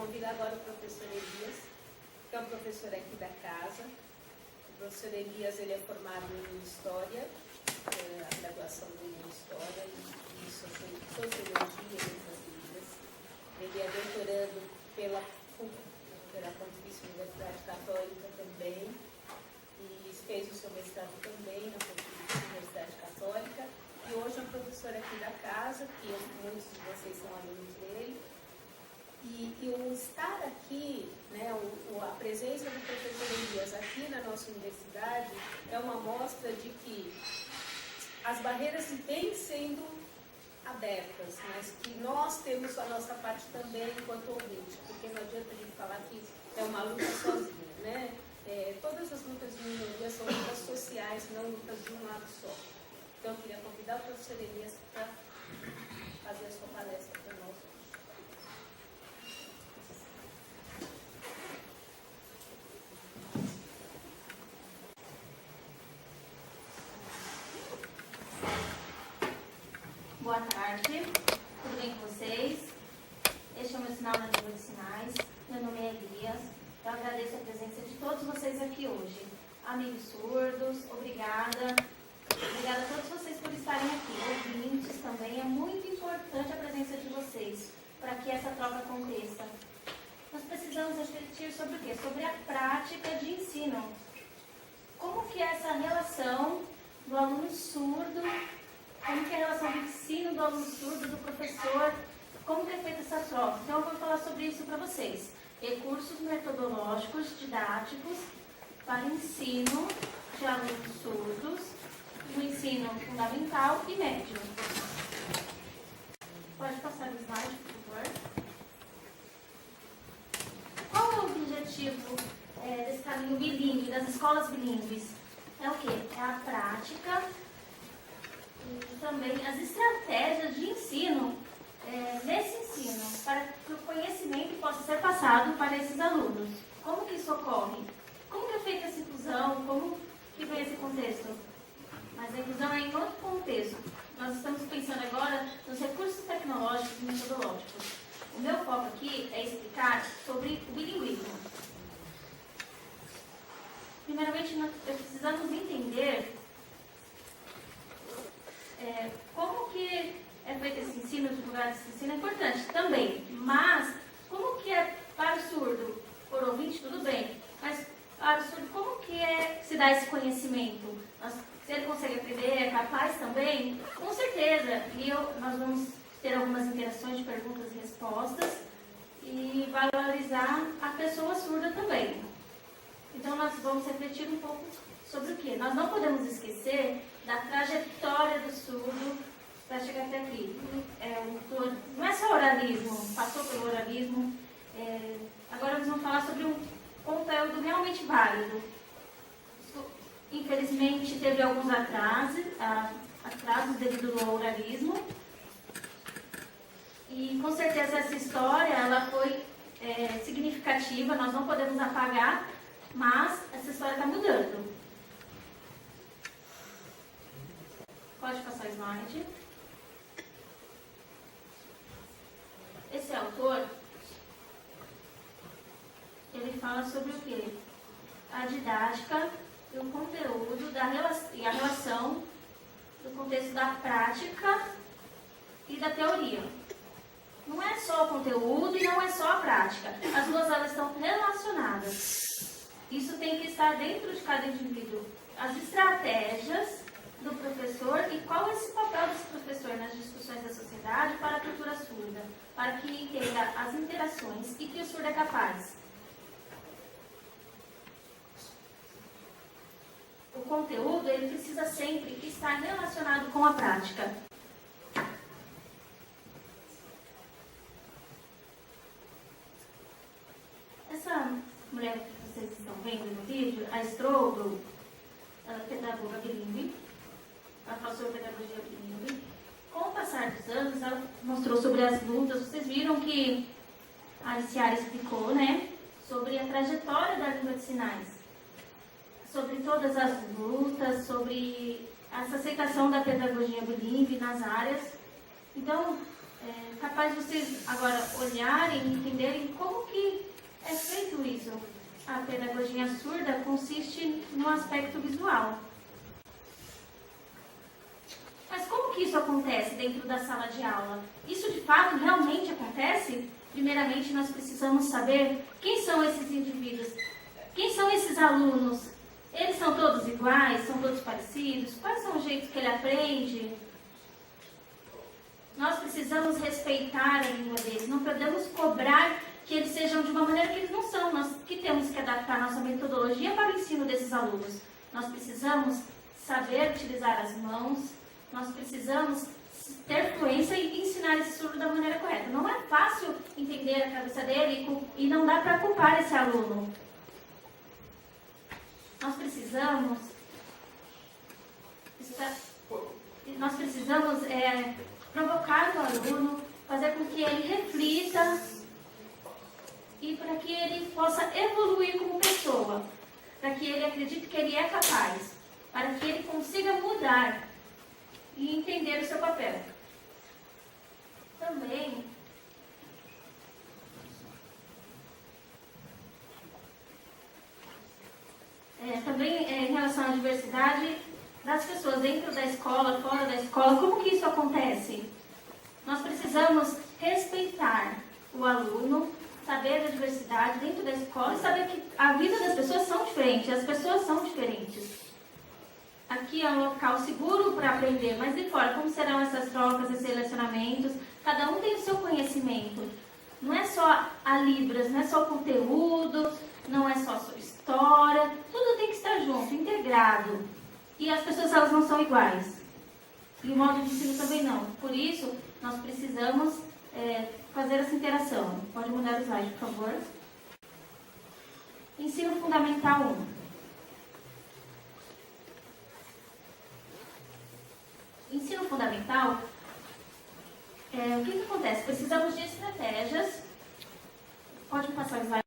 convidar agora o professor Elias, que é um professor aqui da casa. O professor Elias, ele é formado em História, a graduação dele em História e Sociologia e Letras Livres. Ele é doutorando pela Pontifícia Universidade Católica também, e fez o seu mestrado também na Pontifícia Universidade Católica, e hoje é um professor aqui da casa, que muitos de vocês são alunos dele. E o estar aqui, né, a presença do professor Elias aqui na nossa universidade é uma mostra de que as barreiras vêm sendo abertas, mas que nós temos a nossa parte também enquanto ouvinte, porque não adianta a gente falar que é uma luta sozinha, né? Todas as lutas de minoria são lutas sociais, não lutas de um lado só. Então eu queria convidar o professor Elias para fazer a sua palestra para nós. Boa tarde, tudo bem com vocês? Este é o meu sinal na língua de sinais. Meu nome é Elias. Eu agradeço a presença de todos vocês aqui hoje. Amigos surdos, obrigada. Obrigada a todos vocês por estarem aqui. Ouvintes também, é muito importante a presença de vocês para que essa troca aconteça. Nós precisamos refletir sobre o quê? Sobre a prática de ensino. Como que é essa relação do aluno surdo, como que é a relação do ensino do aluno surdo, do professor, como que é feita essa troca? Então eu vou falar sobre isso para vocês. Recursos metodológicos, didáticos, para ensino de alunos surdos, no ensino fundamental e médio. Pode passar o slide, por favor. Qual é o objetivo desse caminho bilíngue, das escolas bilíngues? É o quê? É a prática e também as estratégias de ensino nesse ensino, para que o conhecimento possa ser passado para esses alunos. Como que isso ocorre? Como que é feita essa inclusão? Como que vem esse contexto? Mas a inclusão é em outro contexto. Nós estamos pensando agora nos recursos tecnológicos e metodológicos. O meu foco aqui é explicar sobre o bilinguismo. Primeiramente, nós precisamos entender como que é feito esse ensino, divulgar esse ensino é importante também, mas como que é para o surdo? Por ouvinte, tudo bem, mas para o surdo, como que se dá esse conhecimento? Se ele consegue aprender, é capaz também? Com certeza, e nós vamos ter algumas interações de perguntas e respostas e valorizar a pessoa surda também. Então nós vamos refletir um pouco sobre o quê? Nós não podemos esquecer da trajetória do surdo para chegar até aqui. Não é só oralismo, passou pelo oralismo. Agora nós vamos falar sobre um conteúdo realmente válido. Infelizmente teve alguns atrasos devido ao oralismo. E com certeza essa história ela foi significativa, nós não podemos apagar, mas essa história está mudando. Pode passar o slide. Esse autor, ele fala sobre o quê? A didática e o conteúdo e a relação do contexto da prática e da teoria. Não é só o conteúdo e não é só a prática. As duas elas estão relacionadas. Isso tem que estar dentro de cada indivíduo. As estratégias do professor e qual é esse papel desse professor nas discussões da sociedade para a cultura surda, para que entenda as interações e que o surdo é capaz. O conteúdo ele precisa sempre estar relacionado com a prática. Essa mulher que vocês estão vendo no vídeo, a Strobel, ela é pedagoga bilíngue, ela fala sobre pedagogia bilíngue. Com o passar dos anos, ela mostrou sobre as lutas. Vocês viram que a Aliciara explicou, né, sobre a trajetória da língua de sinais, sobre todas as lutas, sobre essa aceitação da pedagogia bilíngue nas áreas. Então, capaz de vocês agora olharem e entenderem como que é feito isso. A pedagogia surda consiste no aspecto visual. Mas como que isso acontece dentro da sala de aula? Isso de fato realmente acontece? Primeiramente, nós precisamos saber quem são esses indivíduos, quem são esses alunos. Eles são todos iguais, são todos parecidos? Quais são os jeitos que ele aprende? Nós precisamos respeitar a língua deles, não podemos cobrar que eles sejam de uma maneira que eles não são. Nós que temos que adaptar nossa metodologia para o ensino desses alunos. Nós precisamos saber utilizar as mãos, nós precisamos ter fluência e ensinar esse surdo da maneira correta. Não é fácil entender a cabeça dele e não dá para culpar esse aluno. Nós precisamos provocar o aluno, fazer com que ele reflita e para que ele possa evoluir como pessoa, para que ele acredite que ele é capaz, para que ele consiga mudar e entender o seu papel. Também em relação à diversidade das pessoas dentro da escola, fora da escola, como que isso acontece? Nós precisamos respeitar o aluno, saber da diversidade dentro da escola e saber que a vida das pessoas são diferentes, as pessoas são diferentes. Aqui é um local seguro para aprender, mas de fora, como serão essas trocas, esses relacionamentos? Cada um tem o seu conhecimento. Não é só a Libras, não é só o conteúdo, não é só a sua história, tudo tem que estar junto, integrado. E as pessoas, elas não são iguais. E o modo de ensino também não. Por isso, nós precisamos fazer essa interação. Pode mudar o slide, por favor. Ensino Fundamental 1. Ensino fundamental, o que acontece? Precisamos de estratégias. Pode me passar o slide.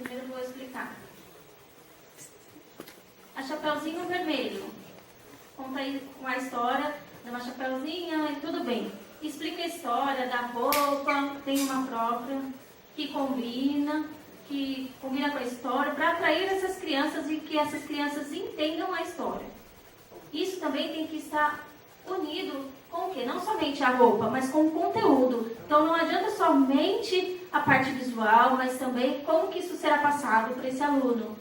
primeiro eu vou explicar. A Chapeuzinho Vermelho. Conta aí uma história de uma Chapeuzinha e tudo bem. Explica a história da roupa, tem uma própria, que combina com a história, para atrair essas crianças e que essas crianças entendam a história. Isso também tem que estar unido com o quê? Não somente a roupa, mas com o conteúdo. Então não adianta somente a parte visual, mas também como que isso será passado para esse aluno.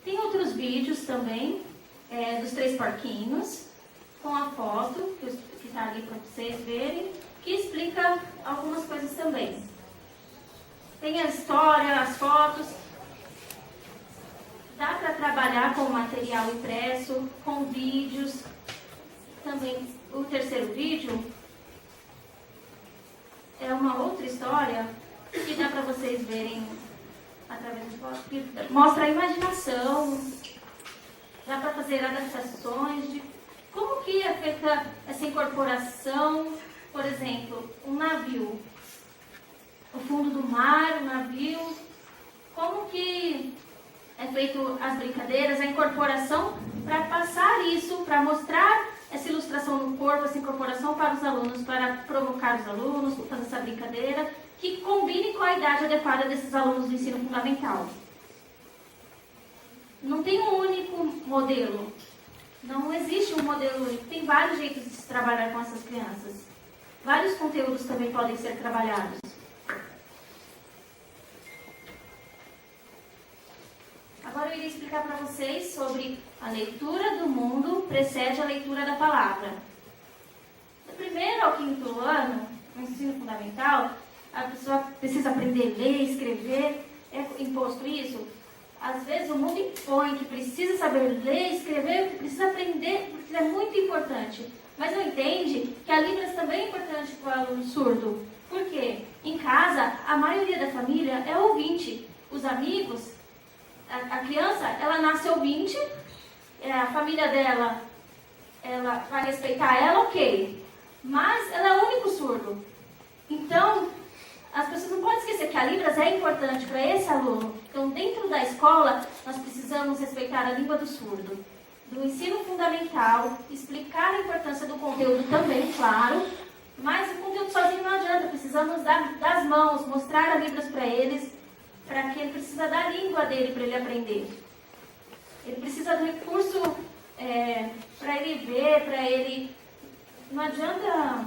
Tem outros vídeos também, dos 3 porquinhos, com a foto, que está ali para vocês verem, que explica algumas coisas também. Tem a história, as fotos. Dá para trabalhar com material impresso, com vídeos. Também o terceiro vídeo é uma outra história que dá para vocês verem através de fotos, que mostra a imaginação. Dá para fazer adaptações de como que é feita essa incorporação. Por exemplo, um navio. O fundo do mar, o navio. Como que é feito as brincadeiras, a incorporação, para passar isso, para mostrar essa ilustração no corpo, essa incorporação para os alunos, para provocar os alunos, fazer essa brincadeira, que combine com a idade adequada desses alunos do ensino fundamental. Não tem um único modelo. Não existe um modelo único. Tem vários jeitos de se trabalhar com essas crianças. Vários conteúdos também podem ser trabalhados. Agora eu iria explicar para vocês sobre a leitura do mundo precede a leitura da palavra. Do 1º ao 5º ano, no ensino fundamental, a pessoa precisa aprender a ler, escrever. É imposto isso? Às vezes o mundo impõe que precisa saber ler, escrever, que precisa aprender, porque é muito importante. Mas não entende que a Libras também é importante para o aluno surdo. Por quê? Em casa, a maioria da família é ouvinte. Os amigos, a criança, ela nasce ouvinte, a família dela, ela vai respeitar ela, ok. Mas ela é o único surdo. Então, as pessoas não podem esquecer que a Libras é importante para esse aluno. Então, dentro da escola, nós precisamos respeitar a língua do surdo. Do ensino fundamental, explicar a importância do conteúdo também, claro. Mas o conteúdo sozinho não adianta. Precisamos das mãos, mostrar a Libras para eles, para que ele precisa da língua dele para ele aprender. Ele precisa do recurso para ele ver, para ele... Não adianta...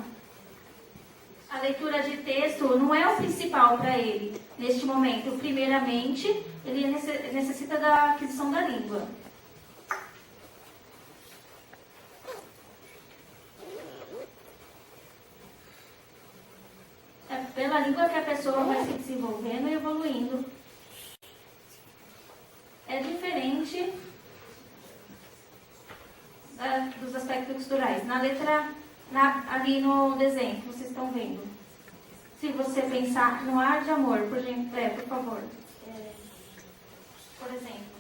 A leitura de texto não é o principal para ele, neste momento. Primeiramente, ele necessita da aquisição da língua. É pela língua que a pessoa vai se desenvolvendo e evoluindo. É diferente dos aspectos culturais. Na letra... ali no desenho que vocês estão vendo. Se você pensar no ar de amor, por favor. Por exemplo,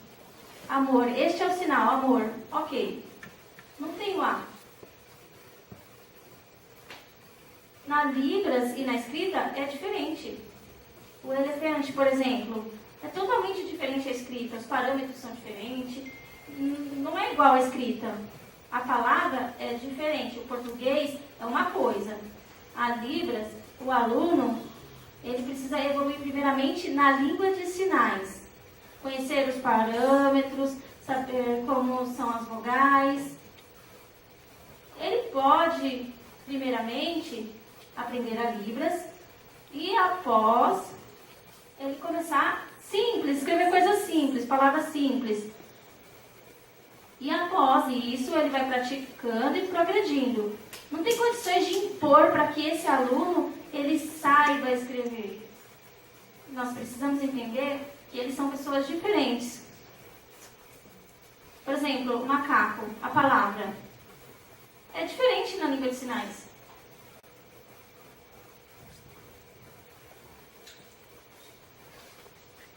amor, este é o sinal, amor. Ok. Não tem o A. Na Libras e na escrita é diferente. O elefante, por exemplo, é totalmente diferente a escrita. Os parâmetros são diferentes. Não é igual a escrita. A palavra é diferente. O português é uma coisa. A Libras, o aluno, ele precisa evoluir primeiramente na língua de sinais. Conhecer os parâmetros, saber como são as vogais. Ele pode, primeiramente, aprender a Libras e após ele começar simples, escrever coisas simples, palavras simples. E após isso, ele vai praticando e progredindo. Não tem condições de impor para que esse aluno ele saiba escrever. Nós precisamos entender que eles são pessoas diferentes. Por exemplo, macaco, a palavra é diferente na língua de sinais.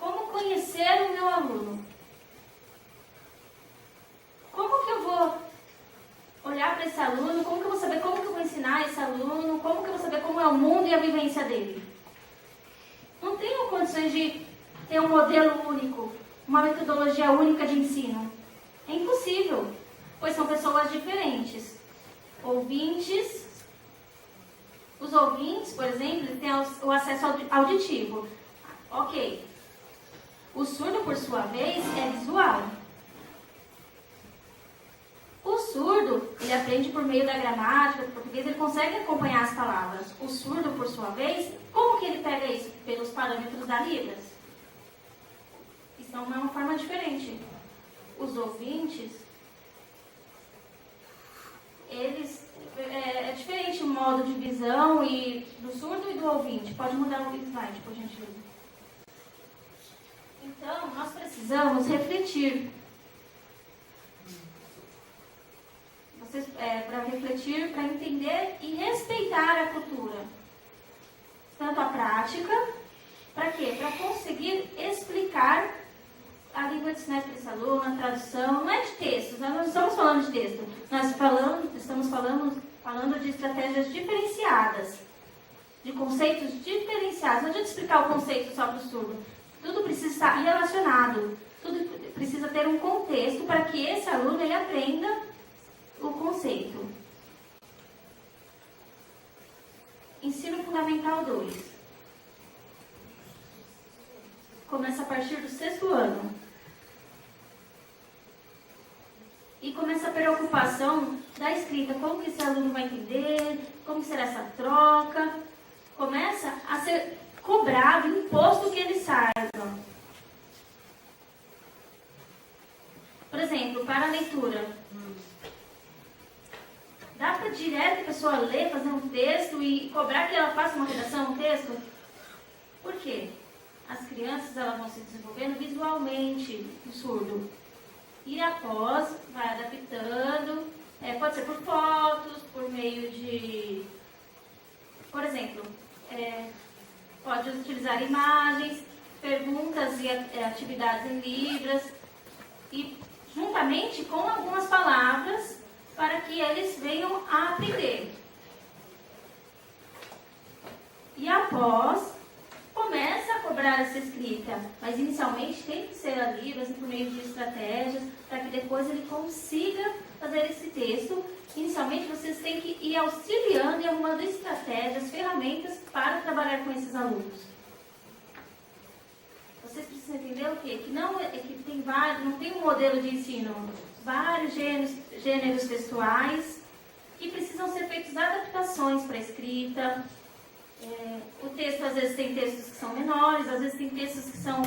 Como conhecer o meu aluno? Como que eu vou olhar para esse aluno? Como que eu vou saber como que eu vou ensinar esse aluno? Como que eu vou saber como é o mundo e a vivência dele? Não tenho condições condições de ter um modelo único, uma metodologia única de ensino? É impossível, pois são pessoas diferentes. Os ouvintes, por exemplo, têm o acesso auditivo. Ok. O surdo, por sua vez, é visual. O surdo, ele aprende por meio da gramática do português, ele consegue acompanhar as palavras. O surdo, por sua vez, como que ele pega isso? Pelos parâmetros da Libras. Isso é uma forma diferente. Os ouvintes, eles... É diferente o modo de visão do surdo e do ouvinte. Pode mudar o slide, por gentileza. Então, nós precisamos refletir. Para refletir, para entender e respeitar a cultura. Tanto a prática, para quê? Para conseguir explicar a língua de sinais para esse aluno, a tradução, não é de textos, nós não estamos falando de texto, nós estamos falando de estratégias diferenciadas, de conceitos diferenciados. Não adianta explicar o conceito só para o surdo, tudo precisa estar relacionado, tudo precisa ter um contexto para que esse aluno ele aprenda o conceito. Ensino Fundamental 2. Começa a partir do 6º ano. E começa a preocupação da escrita. Como que esse aluno vai entender? Como será essa troca? Começa a ser cobrado, imposto que ele saiba. Por exemplo, para a leitura. Dá para direto a pessoa ler, fazer um texto e cobrar que ela faça uma redação, um texto? Por quê? As crianças elas vão se desenvolvendo visualmente, o surdo. E após, vai adaptando, pode ser por fotos, por meio de... Por exemplo, pode utilizar imagens, perguntas e atividades em libras, e juntamente com algumas palavras, para que eles venham a aprender. E após, começa a cobrar essa escrita, mas inicialmente tem que ser a Libras por meio de estratégias, para que depois ele consiga fazer esse texto. Inicialmente vocês têm que ir auxiliando e arrumando estratégias, ferramentas para trabalhar com esses alunos. Vocês precisam entender o quê? Que não tem um modelo de ensino, vários gêneros textuais, que precisam ser feitas adaptações para a escrita. O texto, às vezes, tem textos que são menores, às vezes tem textos que são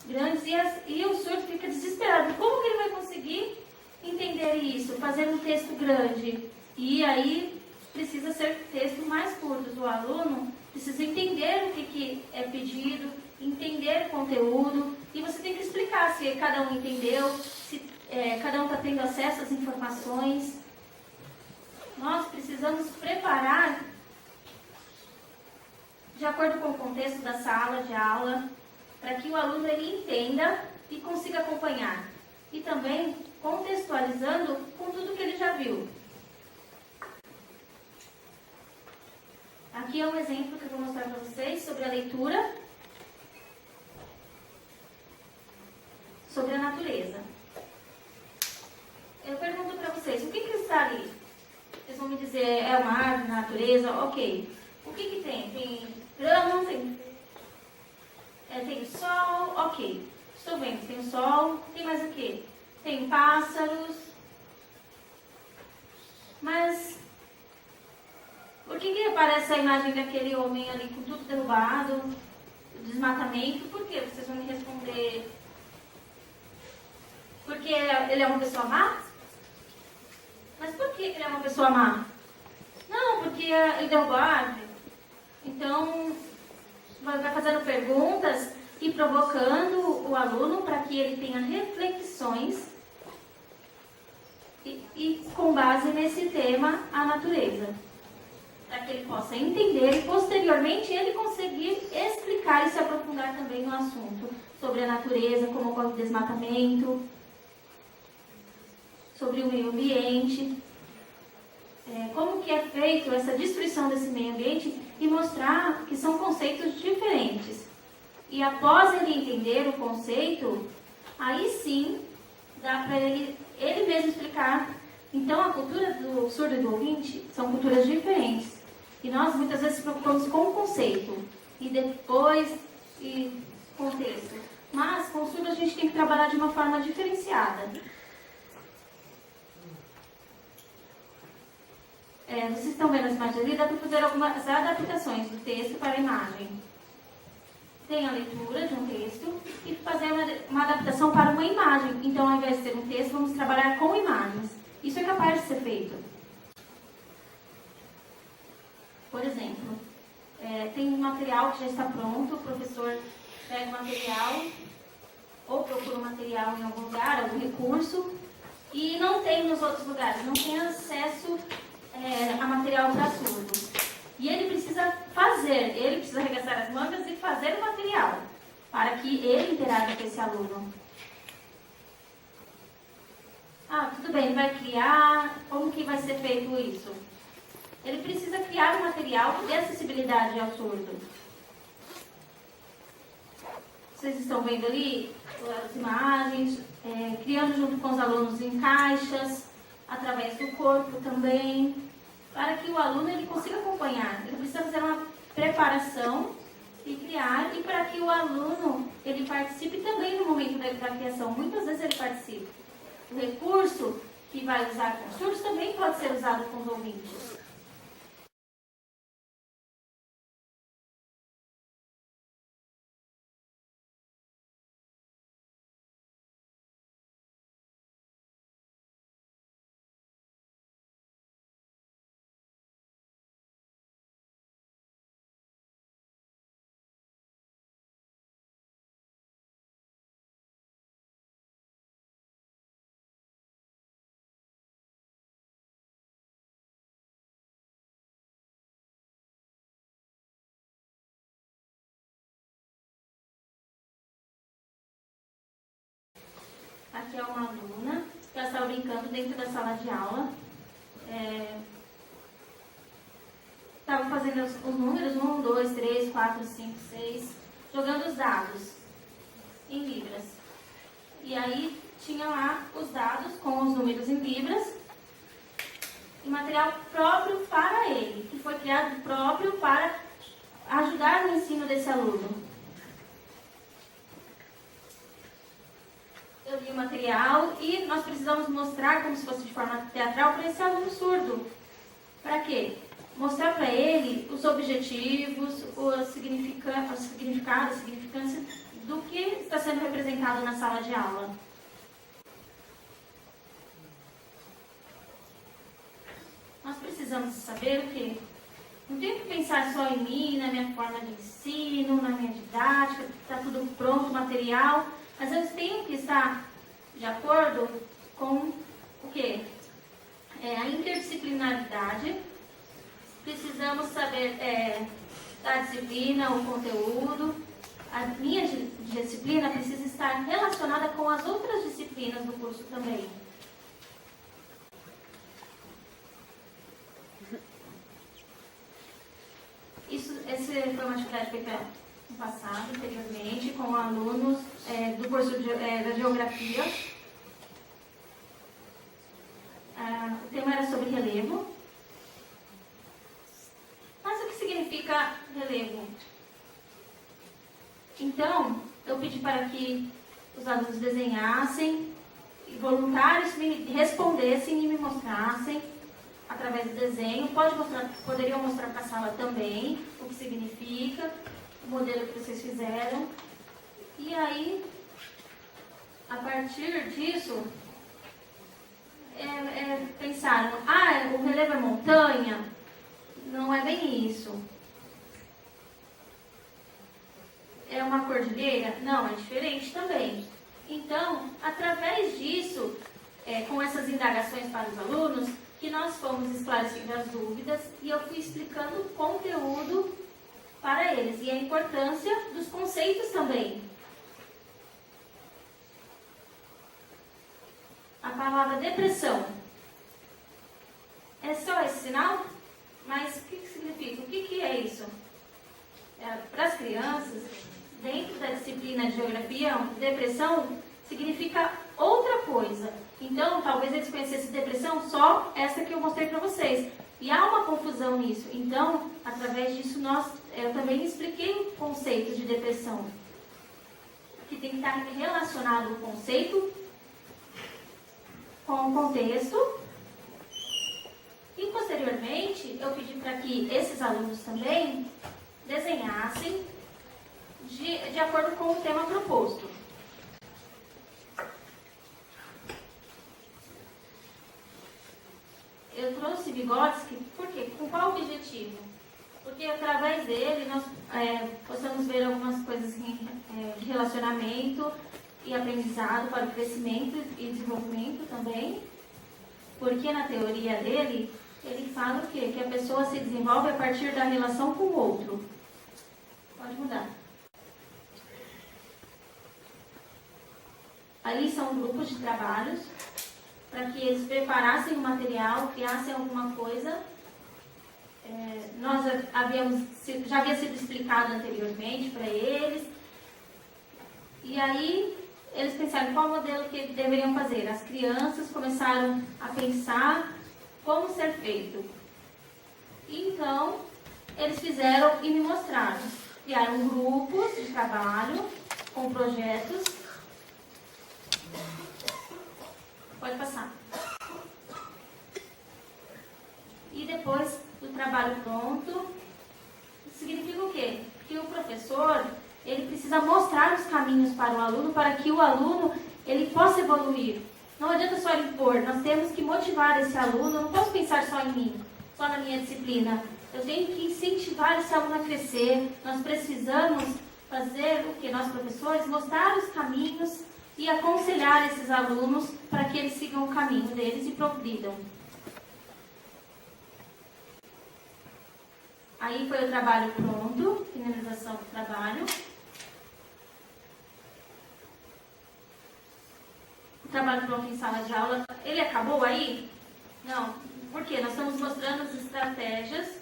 grandes, e o surdo fica desesperado. Como que ele vai conseguir entender isso, fazer um texto grande? E aí, precisa ser texto mais curtos. O aluno precisa entender o que é pedido, entender o conteúdo, e você tem que explicar se cada um entendeu, se cada um está tendo acesso às informações. Nós precisamos preparar de acordo com o contexto da sala de aula, para que o aluno ele entenda e consiga acompanhar. E também contextualizando com tudo que ele já viu. Aqui é um exemplo que eu vou mostrar para vocês sobre a leitura, sobre a natureza. Eu pergunto para vocês, o que está ali? Vocês vão me dizer, é uma árvore, natureza, ok. O que tem? Tem grama, tem o sol, ok. Estou vendo, tem o sol, tem mais o quê? Tem pássaros. Mas por que aparece a imagem daquele homem ali com tudo derrubado, desmatamento? Por quê? Vocês vão me responder. Porque ele é uma pessoa má? Mas por que ele é uma pessoa má? Não, porque ele derrubou a árvore. Então, vai fazendo perguntas e provocando o aluno para que ele tenha reflexões e com base nesse tema, a natureza. Para que ele possa entender e, posteriormente, ele conseguir explicar e se aprofundar também no assunto sobre a natureza, como ocorre o desmatamento, sobre o meio ambiente, como que é feito essa destruição desse meio ambiente, e mostrar que são conceitos diferentes. e após ele entender o conceito, aí sim dá para ele mesmo explicar. Então, a cultura do surdo e do ouvinte são culturas diferentes. E nós muitas vezes nos preocupamos com o conceito e depois contexto. Mas com o surdo a gente tem que trabalhar de uma forma diferenciada. Vocês estão vendo as imagens ali, dá para fazer algumas adaptações do texto para a imagem. Tem a leitura de um texto e fazer uma adaptação para uma imagem. Então, ao invés de ter um texto, vamos trabalhar com imagens. Isso é capaz de ser feito. Por exemplo, tem um material que já está pronto, o professor pega o material ou procura o material em algum lugar, algum recurso, e não tem nos outros lugares, não tem acesso a material para surdo. E ele precisa arregaçar as mangas e fazer o material, para que ele interaja com esse aluno. Tudo bem, ele vai criar, como que vai ser feito isso? Ele precisa criar um material que dê acessibilidade ao surdo. Vocês estão vendo ali as imagens, criando junto com os alunos em caixas, através do corpo também, para que o aluno ele consiga acompanhar. Ele precisa fazer uma preparação e criar, e para que o aluno ele participe também no momento da criação. Muitas vezes ele participa. O recurso que vai usar com os surdos também pode ser usado com os ouvintes. Aqui é uma aluna que ela estava brincando dentro da sala de aula. Estava fazendo os números 1, 2, 3, 4, 5, 6, jogando os dados em libras. E aí tinha lá os dados com os números em libras e material próprio para ele, que foi criado próprio para ajudar no ensino desse aluno. Eu li o material e nós precisamos mostrar como se fosse de forma teatral para esse aluno surdo. Para quê? Mostrar para ele os objetivos, o significado, a significância do que está sendo representado na sala de aula. Nós precisamos saber o quê? Não tenho que pensar só em mim, na minha forma de ensino, na minha didática, está tudo pronto, material. Mas eu tenho que estar de acordo com o quê? A interdisciplinaridade. Precisamos saber da disciplina, o conteúdo. A minha disciplina precisa estar relacionada com as outras disciplinas do curso também. Essa foi uma atividade feita no passado, anteriormente, com alunos do curso da Geografia. O tema era sobre relevo. Mas o que significa relevo? Então, eu pedi para que os alunos desenhassem, e voluntários me respondessem e me mostrassem através do desenho. Poderiam mostrar para a sala também o que significa, o modelo que vocês fizeram. E aí, a partir disso, pensaram, o relevo é montanha? Não é bem isso. É uma cordilheira? Não, é diferente também. Então, através disso, com essas indagações para os alunos, que nós fomos esclarecendo as dúvidas e eu fui explicando o conteúdo para eles e a importância dos conceitos também. A palavra depressão é só esse sinal? Mas o que significa? O que é isso? Para as crianças, dentro da disciplina de geografia, depressão significa outra coisa. Então, talvez eles conhecessem depressão só essa que eu mostrei para vocês. E há uma confusão nisso. Então, através disso, eu também expliquei o conceito de depressão. Que tem que estar relacionado o conceito com o contexto. E, posteriormente, eu pedi para que esses alunos também desenhassem de acordo com o tema proposto. Eu trouxe Vygotsky, por quê? Com qual objetivo? Porque através dele nós possamos ver algumas coisas de relacionamento e aprendizado para o crescimento e desenvolvimento também. Porque na teoria dele, ele fala o quê? Que a pessoa se desenvolve a partir da relação com o outro. Pode mudar. Ali são grupos de trabalhos para que eles preparassem o material, criassem alguma coisa. Nós já havia sido explicado anteriormente para eles. E aí eles pensaram qual modelo que deveriam fazer. As crianças começaram a pensar como ser feito. Então, eles fizeram e me mostraram. Criaram grupos de trabalho com projetos. Pode passar. E depois do trabalho pronto, significa o quê? Que o professor, ele precisa mostrar os caminhos para o aluno, para que o aluno ele possa evoluir. Não adianta só ele impor, nós temos que motivar esse aluno. Eu não posso pensar só em mim, só na minha disciplina. Eu tenho que incentivar esse aluno a crescer. Nós precisamos fazer o que? Nós, professores, mostrar os caminhos e aconselhar esses alunos para que eles sigam o caminho deles e progridam. Aí foi o trabalho pronto, finalização do trabalho. O trabalho pronto em sala de aula, ele acabou aí? Não, porque nós estamos mostrando as estratégias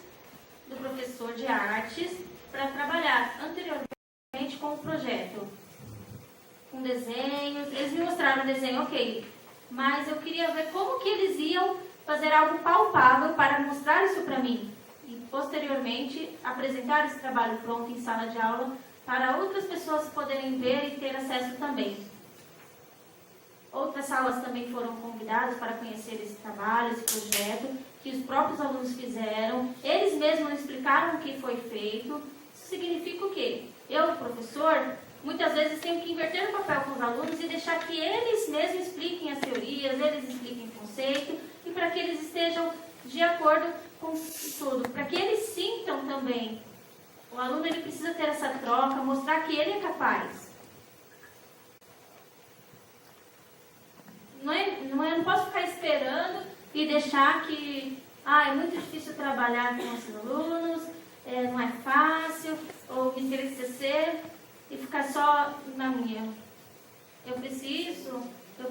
do professor de artes para trabalhar anteriormente com o projeto. Com desenhos, eles me mostraram o desenho, ok, mas eu queria ver como que eles iam fazer algo palpável para mostrar isso para mim. E, posteriormente, apresentar esse trabalho pronto em sala de aula para outras pessoas poderem ver e ter acesso também. Outras salas também foram convidadas para conhecer esse trabalho, esse projeto, que os próprios alunos fizeram. Eles mesmos explicaram o que foi feito. Isso significa o quê? Eu, professor, muitas vezes tenho que inverter o papel com os alunos e deixar que eles mesmos expliquem as teorias, eles expliquem o conceito, e para que eles estejam de acordo com tudo, para que eles sintam também. O aluno ele precisa ter essa troca, mostrar que ele é capaz. Eu não posso ficar esperando e deixar que é muito difícil trabalhar com os alunos, não é fácil, ou me entristecer e ficar só na minha. Eu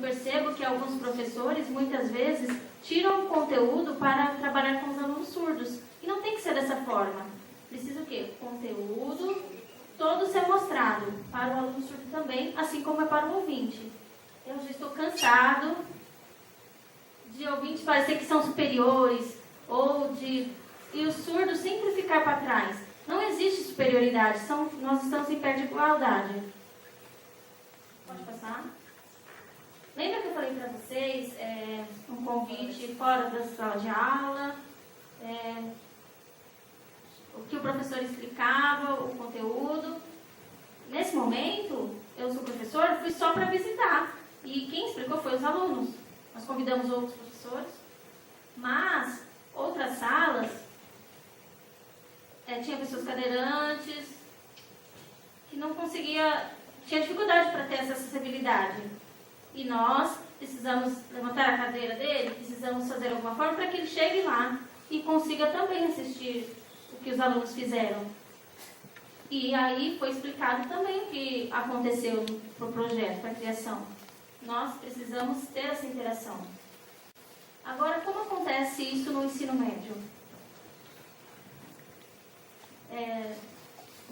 percebo que alguns professores, muitas vezes, tiram o conteúdo para trabalhar com os alunos surdos. E não tem que ser dessa forma. Precisa o quê? Conteúdo todo ser mostrado para o aluno surdo também, assim como é para o ouvinte. Eu já estou cansado de ouvintes parecer que são superiores, e o surdo sempre ficar para trás. Não existe superioridade, nós estamos em pé de igualdade. Pode passar? Lembra que eu falei para vocês um convite fora da sala de aula, o que o professor explicava, o conteúdo. Nesse momento, eu sou professor, fui só para visitar. E quem explicou foi os alunos. Nós convidamos outros professores, mas outras salas tinha pessoas cadeirantes que não tinha dificuldade para ter essa acessibilidade. E nós precisamos levantar a cadeira dele, precisamos fazer alguma forma para que ele chegue lá e consiga também assistir o que os alunos fizeram. E aí foi explicado também o que aconteceu no projeto, para a criação. Nós precisamos ter essa interação. Agora, como acontece isso no ensino médio?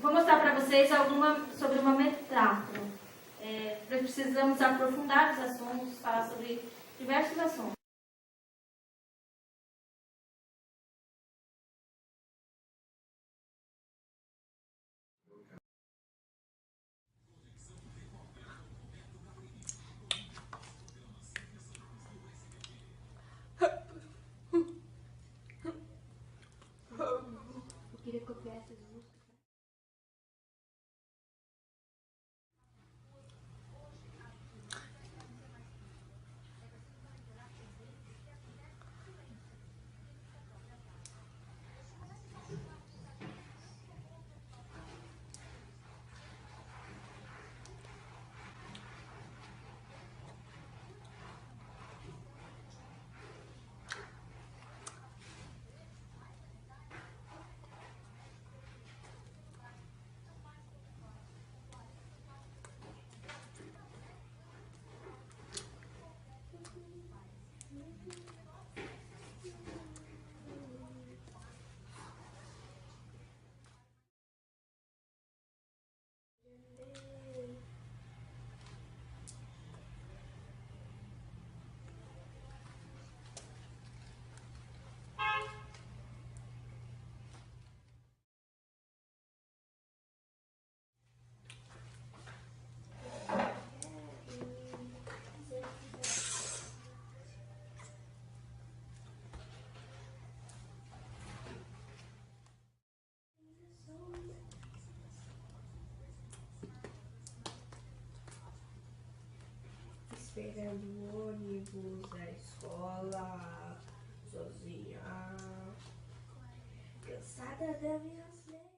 Vou mostrar para vocês sobre uma metáfora. Nós precisamos aprofundar os assuntos, falar sobre diversos assuntos. Eu queria copiar essas músicas. Esperando o ônibus da escola, sozinha, cansada das minhas leis.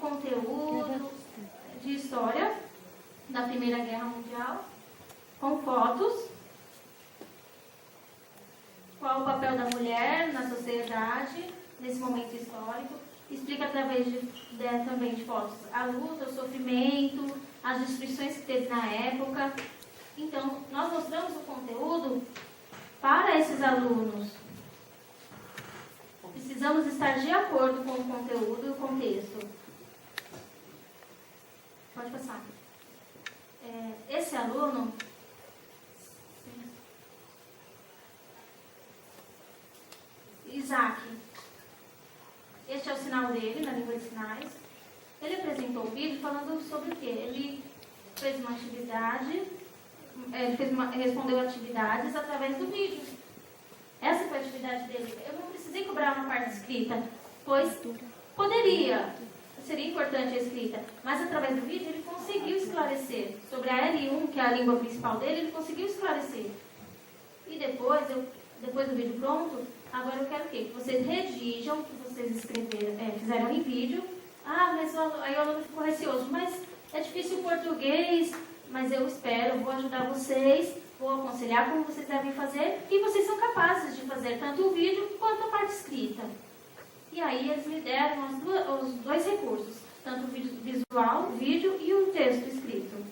conteúdo de história da Primeira Guerra Mundial, com fotos. Qual o papel da mulher na sociedade, nesse momento histórico. Explica através também de fotos a luta, o sofrimento, as destruições que teve na época. Então, nós mostramos o conteúdo para esses alunos. Precisamos estar de acordo com o conteúdo e o contexto. Pode passar. Esse aluno... Isaac. Este é o sinal dele, na língua de sinais. Ele apresentou o vídeo falando sobre o quê? Ele fez uma atividade, respondeu atividades através do vídeo. Essa foi a atividade dele. Eu não precisei cobrar uma parte escrita, pois poderia, seria importante a escrita, mas através do vídeo ele conseguiu esclarecer. Sobre a L1, que é a língua principal dele, ele conseguiu esclarecer. E depois do vídeo pronto, agora eu quero o quê? Que vocês redigam o que vocês fizeram em vídeo. Mas aí o aluno ficou receoso. Mas é difícil o português, mas eu espero, vou ajudar vocês, vou aconselhar como vocês devem fazer, e vocês são capazes de fazer tanto o vídeo quanto a parte escrita. E aí eles me deram os dois recursos, tanto o visual, o vídeo e o texto escrito.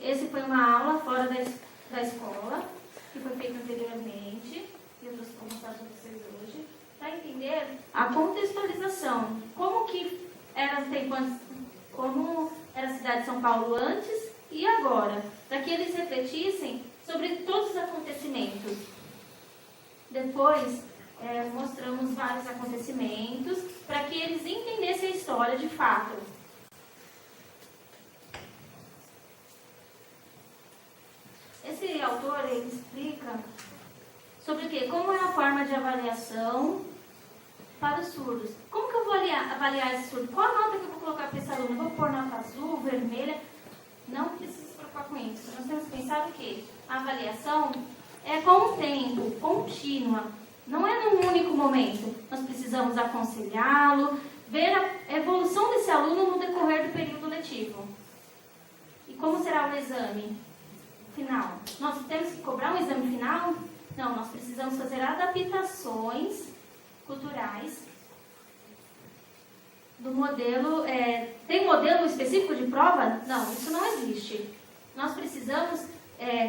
Esse foi uma aula fora da escola, que foi feita anteriormente, e eu trouxe para mostrar para vocês hoje, para entender a contextualização. Como era a cidade de São Paulo antes e agora, para que eles refletissem sobre todos os acontecimentos. Depois, mostramos vários acontecimentos para que eles entendessem a história de fato. Esse autor, ele explica sobre o quê? Como é a forma de avaliação para os surdos. Como que eu vou avaliar esse surdo? Qual a nota que eu vou colocar para esse aluno? Eu vou pôr nota azul, vermelha? Não precisa se preocupar com isso. Nós temos que pensar o quê? A avaliação é com o tempo, contínua. Não é num único momento. Nós precisamos aconselhá-lo, ver a evolução desse aluno no decorrer do período letivo. E como será o exame final? Nós temos que cobrar um exame final? Não, nós precisamos fazer adaptações culturais do modelo. Tem modelo específico de prova? Não, isso não existe. Nós precisamos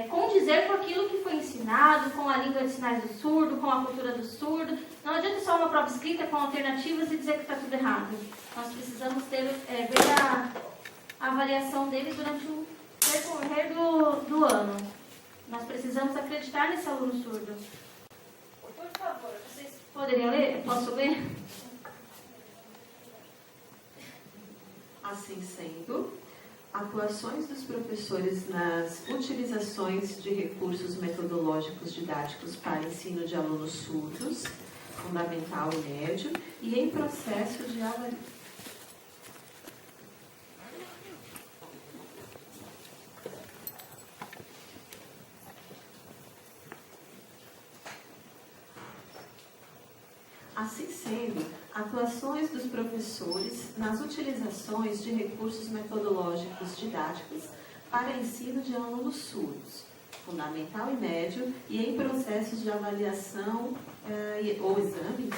condizer com aquilo que foi ensinado, com a língua de sinais do surdo, com a cultura do surdo. Não adianta só uma prova escrita com alternativas e dizer que está tudo errado. Nós precisamos ver a avaliação dele durante o decorrer do ano. Nós precisamos acreditar nesse aluno surdo. Por favor, vocês poderiam ler? Posso ler? Assim sendo, atuações dos professores nas utilizações de recursos metodológicos didáticos para ensino de alunos surdos, fundamental e médio, e em processo de avaliação. Assim sendo, atuações dos professores nas utilizações de recursos metodológicos didáticos para ensino de alunos surdos, fundamental e médio, e em processos de avaliação ou exame,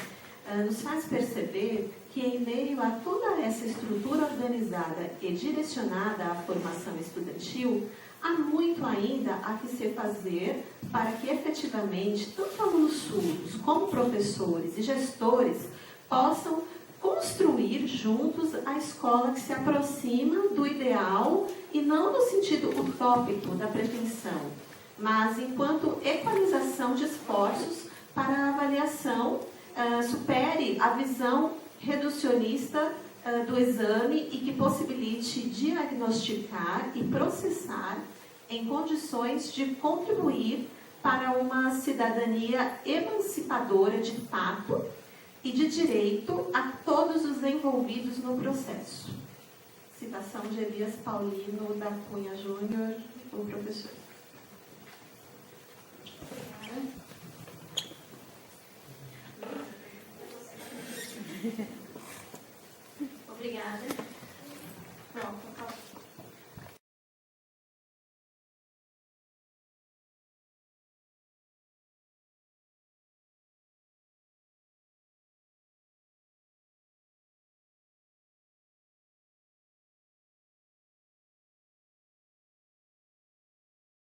nos faz perceber que, em meio a toda essa estrutura organizada e direcionada à formação estudantil, há muito ainda a que se fazer para que, efetivamente, tanto alunos surdos como professores e gestores possam construir juntos a escola que se aproxima do ideal, e não no sentido utópico da pretensão, mas enquanto equalização de esforços para a avaliação supere a visão reducionista do exame e que possibilite diagnosticar e processar em condições de contribuir para uma cidadania emancipadora de fato e de direito a todos os envolvidos no processo. Citação de Elias Paulino da Cunha Júnior, o professor.